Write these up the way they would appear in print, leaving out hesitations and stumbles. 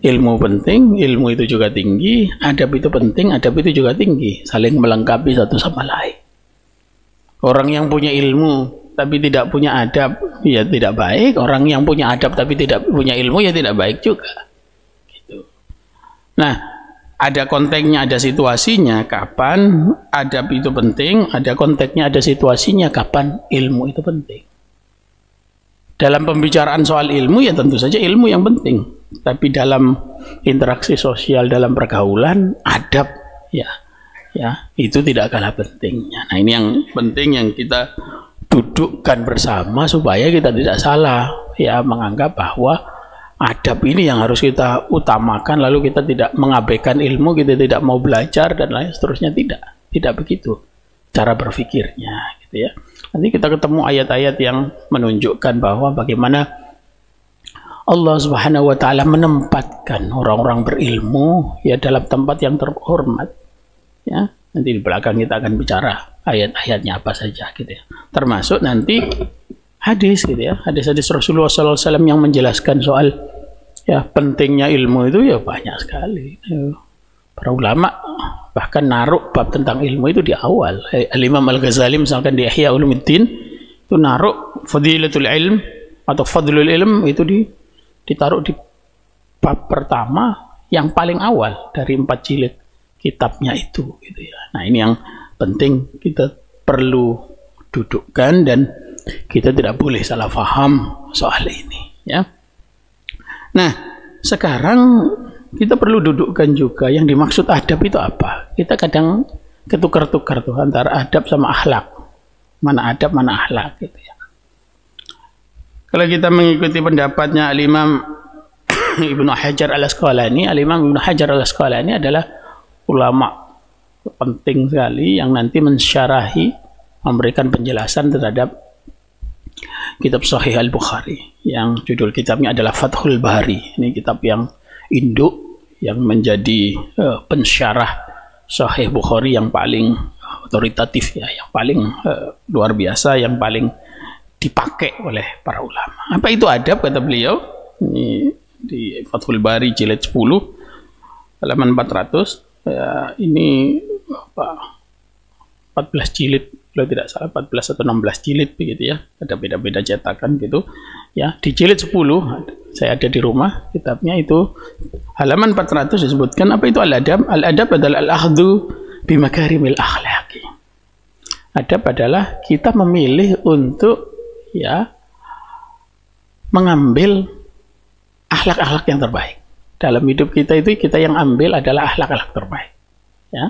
ilmu penting, ilmu itu juga tinggi, adab itu penting, adab itu juga tinggi, saling melengkapi satu sama lain. Orang yang punya ilmu tapi tidak punya adab, ya tidak baik. Orang yang punya adab tapi tidak punya ilmu, ya tidak baik juga. Gitu. Nah, ada konteksnya, ada situasinya kapan adab itu penting, ada konteksnya, ada situasinya kapan ilmu itu penting. Dalam pembicaraan soal ilmu, ya tentu saja ilmu yang penting. Tapi dalam interaksi sosial, dalam pergaulan, adab, ya itu tidak kalah pentingnya. Nah, ini yang penting yang kita dudukkan bersama supaya kita tidak salah, ya, menganggap bahwa adab ini yang harus kita utamakan, lalu kita tidak mengabaikan ilmu, kita tidak mau belajar dan lain seterusnya. Tidak begitu cara berpikirnya, gitu ya. Nanti kita ketemu ayat-ayat yang menunjukkan bahwa bagaimana Allah Subhanahu wa taala menempatkan orang-orang berilmu ya dalam tempat yang terhormat. Ya, nanti di belakang kita akan bicara ayat-ayatnya apa saja, gitu ya. Termasuk nanti hadis, gitu ya. Hadis-hadis Rasulullah SAW yang menjelaskan soal ya pentingnya ilmu itu ya banyak sekali. Para ulama bahkan naruh bab tentang ilmu itu di awal. Al-Imam Al-Ghazali misalkan di Ihya Ulumuddin itu naruh fadilatul ilm atau fadlul ilm itu ditaruh di bab pertama yang paling awal dari 4 jilid kitabnya itu, gitu ya. Nah, ini yang penting kita perlu dudukkan dan kita tidak boleh salah paham soal ini, ya. Nah, sekarang kita perlu dudukkan juga yang dimaksud adab itu apa. Kita kadang ketukar-tukar tuh antara adab sama akhlak. Mana adab, mana akhlak, gitu ya. Kalau kita mengikuti pendapatnya Al-Imam Ibnu Hajar Al-Asqalani, Al-Imam Ibnu Hajar Al-Asqalani adalah ulama penting sekali yang nanti mensyarahi, memberikan penjelasan terhadap kitab Sahih Al-Bukhari yang judul kitabnya adalah Fathul Bari. Ini kitab yang induk yang menjadi pensyarah Sahih Bukhari yang paling otoritatif, ya, yang paling luar biasa, yang paling dipakai oleh para ulama. Apa itu adab, kata beliau? Ini di Fathul Bari jilid 10 halaman 400. Ini 14 jilid kalau tidak salah, 14 atau 16 jilid begitu ya, ada beda-beda cetakan gitu ya. Di jilid 10 saya ada di rumah kitabnya, itu halaman 400 disebutkan apa itu al-adab. Al-adab adalah al-akhdhu bimakarimil akhlaqi. Adab adalah kita memilih untuk ya mengambil akhlak-akhlak yang terbaik dalam hidup kita. Itu kita yang ambil adalah akhlak-akhlak terbaik, ya.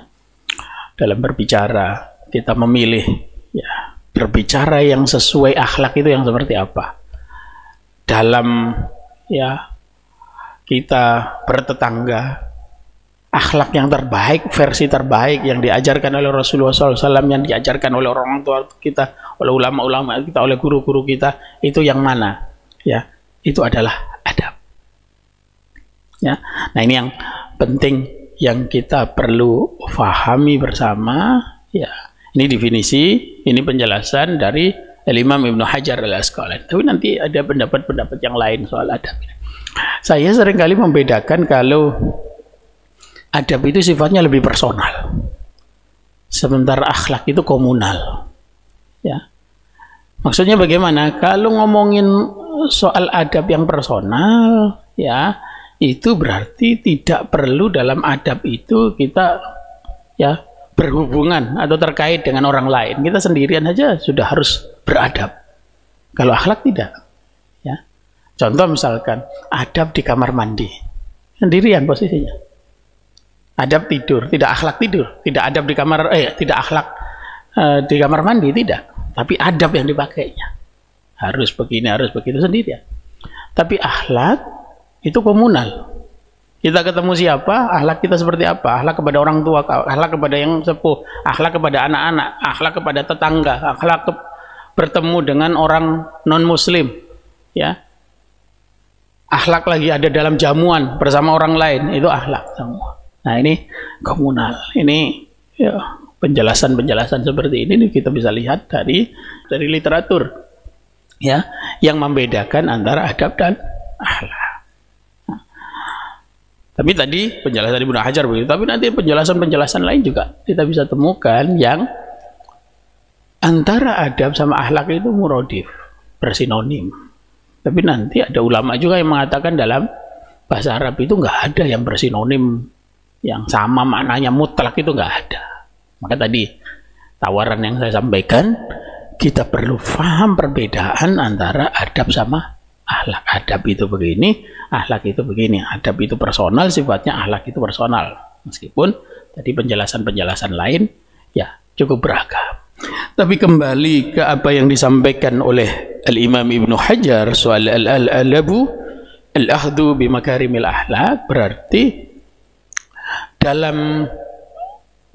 Dalam berbicara kita memilih ya berbicara yang sesuai akhlak itu yang seperti apa. Dalam ya kita bertetangga, akhlak yang terbaik, versi terbaik yang diajarkan oleh Rasulullah SAW, yang diajarkan oleh orang tua kita, oleh ulama-ulama kita, oleh guru-guru kita, itu yang mana? Ya, itu adalah adab. Ya, nah ini yang penting yang kita perlu fahami bersama. Ya, ini definisi, ini penjelasan dari Imam Ibnu Hajar Al-Asqalani. Tapi nanti ada pendapat-pendapat yang lain soal adab. Saya seringkali membedakan kalau adab itu sifatnya lebih personal, sementara akhlak itu komunal. Ya, maksudnya bagaimana? Kalau ngomongin soal adab yang personal, ya itu berarti tidak perlu dalam adab itu kita ya berhubungan atau terkait dengan orang lain. Kita sendirian saja sudah harus beradab. Kalau akhlak tidak. Ya. Contoh misalkan adab di kamar mandi, sendirian posisinya. Adab tidur, tidak akhlak tidur, tidak adab di kamar, tidak akhlak di kamar mandi, tidak. Tapi adab yang dipakainya harus begini, harus begitu, sendirian. Tapi akhlak itu komunal. Kita ketemu siapa, akhlak kita seperti apa? Akhlak kepada orang tua, akhlak kepada yang sepuh, akhlak kepada anak-anak, akhlak kepada tetangga, akhlak bertemu dengan orang non-muslim, ya. Akhlak lagi ada dalam jamuan bersama orang lain, itu akhlak semua. Nah, ini komunal. Ini ya, penjelasan-penjelasan seperti ini kita bisa lihat dari literatur, ya, yang membedakan antara adab dan akhlak. Tapi tadi penjelasan Ibnu Hajar begitu, tapi nanti penjelasan-penjelasan lain juga kita bisa temukan yang antara adab sama akhlak itu muradif, bersinonim. Tapi nanti ada ulama juga yang mengatakan dalam bahasa Arab itu nggak ada yang bersinonim yang sama maknanya mutlak, itu nggak ada. Maka tadi tawaran yang saya sampaikan, kita perlu paham perbedaan antara adab sama akhlak. Adab itu begini, akhlak itu begini. Adab itu personal sifatnya, akhlak itu personal. Meskipun tadi penjelasan-penjelasan lain ya cukup beragam. Tapi kembali ke apa yang disampaikan oleh Al-Imam Ibnu Hajar soal al-adabu al-akhdhu bimakarimil akhlak, berarti dalam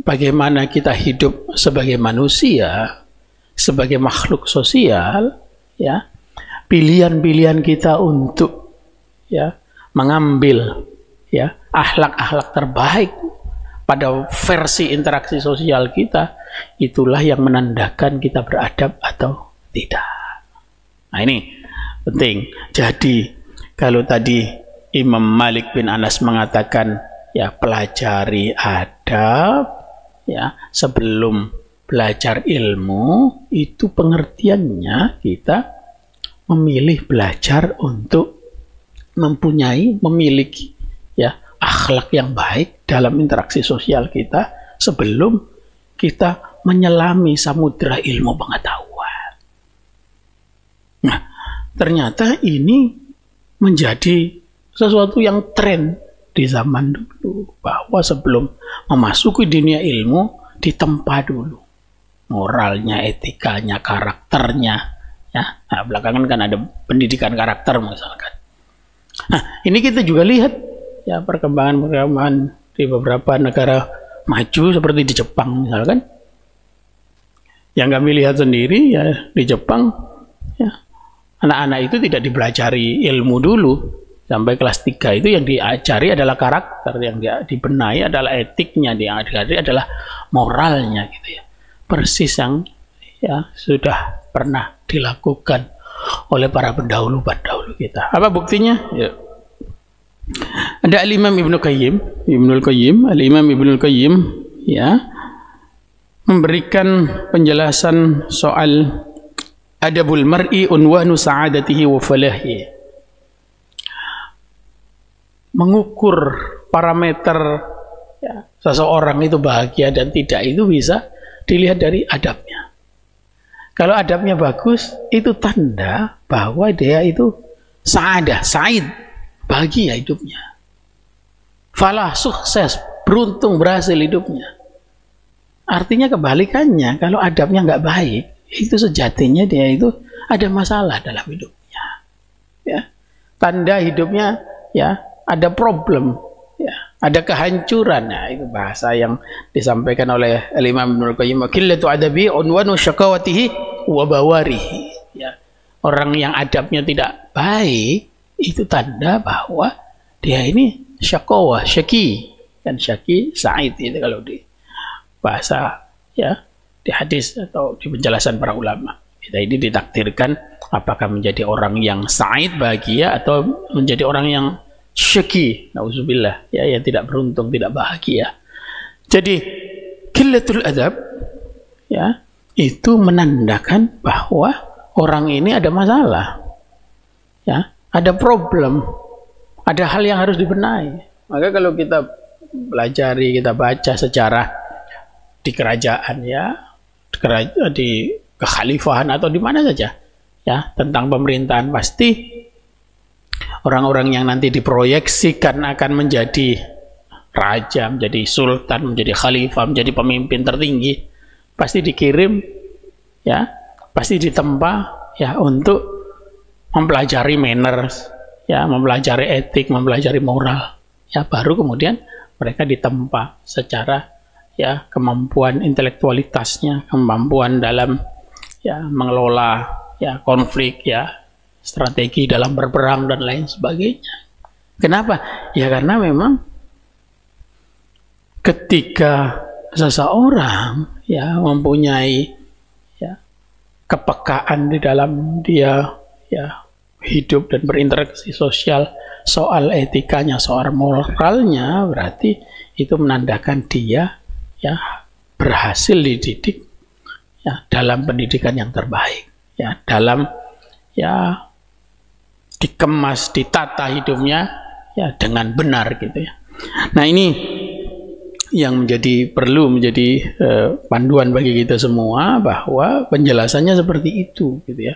bagaimana kita hidup sebagai manusia, sebagai makhluk sosial, ya, pilihan-pilihan kita untuk ya mengambil ya akhlak-akhlak terbaik pada versi interaksi sosial kita, itulah yang menandakan kita beradab atau tidak. Nah ini penting. Jadi kalau tadi Imam Malik bin Anas mengatakan ya pelajari adab ya sebelum belajar ilmu, itu pengertiannya kita memilih belajar untuk memiliki ya akhlak yang baik dalam interaksi sosial kita sebelum kita menyelami samudra ilmu pengetahuan. Nah, ternyata ini menjadi sesuatu yang tren di zaman dulu, bahwa sebelum memasuki dunia ilmu ditempa dulu moralnya, etikanya, karakternya ya. Nah, belakangan kan ada pendidikan karakter misalkan. Nah, ini kita juga lihat ya perkembangan di beberapa negara maju seperti di Jepang misalkan. Yang kami lihat sendiri ya di Jepang ya, anak-anak itu tidak dipelajari ilmu dulu. Sampai kelas 3 itu yang diajari adalah karakter, yang dibenahi adalah etiknya, yang diajari adalah moralnya gitu ya. Persis yang ya sudah pernah dilakukan oleh para pendahulu kita. Apa buktinya? Ya. Ada Al-Imam Ibnu Qayyim, Al-Imam Ibnu Qayyim ya memberikan penjelasan soal adabul mar'i unwanu sa'adatihi wa falahi. Mengukur parameter ya, seseorang itu bahagia dan tidak itu bisa dilihat dari adabnya. Kalau adabnya bagus, itu tanda bahwa dia itu sa'adah, sa'id, bahagia hidupnya. Falah, sukses, beruntung, berhasil hidupnya. Artinya kebalikannya, kalau adabnya nggak baik, itu sejatinya dia itu ada masalah dalam hidupnya. Ya. Tanda hidupnya ya ada problem, ya, ada kehancuran. Nah, itu bahasa yang disampaikan oleh Al-Imam Ibnu Qayyim, qillatu adabi unwanu syaqawatihi wa bawarihi. Ya. Orang yang adabnya tidak baik itu tanda bahwa dia ini syaqawah, syaki, dan syaki sa'id itu kalau di bahasa ya di hadis atau di penjelasan para ulama. Kita ini ditakdirkan apakah menjadi orang yang sa'id, bahagia, atau menjadi orang yang syaki, nauzubillah, ya, yang tidak beruntung, tidak bahagia. Jadi qillatul adab ya itu menandakan bahwa orang ini ada masalah. Ya, ada problem. Ada hal yang harus dibenahi. Maka kalau kita pelajari, kita baca sejarah di kerajaan ya, di kekhalifahan atau di mana saja ya tentang pemerintahan, pasti orang-orang yang nanti diproyeksikan akan menjadi raja, menjadi sultan, menjadi khalifah, menjadi pemimpin tertinggi, pasti dikirim ya, pasti ditempa ya untuk mempelajari manners ya, mempelajari etik, mempelajari moral ya, baru kemudian mereka ditempa secara ya kemampuan intelektualitasnya, kemampuan dalam ya mengelola ya konflik ya, strategi dalam berperang dan lain sebagainya. Kenapa? Ya karena memang ketika seseorang ya mempunyai ya kepekaan di dalam dia ya hidup dan berinteraksi sosial, soal etikanya, soal moralnya, berarti itu menandakan dia ya berhasil dididik ya dalam pendidikan yang terbaik, ya dalam ya dikemas, ditata hidupnya ya dengan benar gitu ya. Nah, ini yang perlu menjadi panduan bagi kita semua, bahwa penjelasannya seperti itu gitu ya.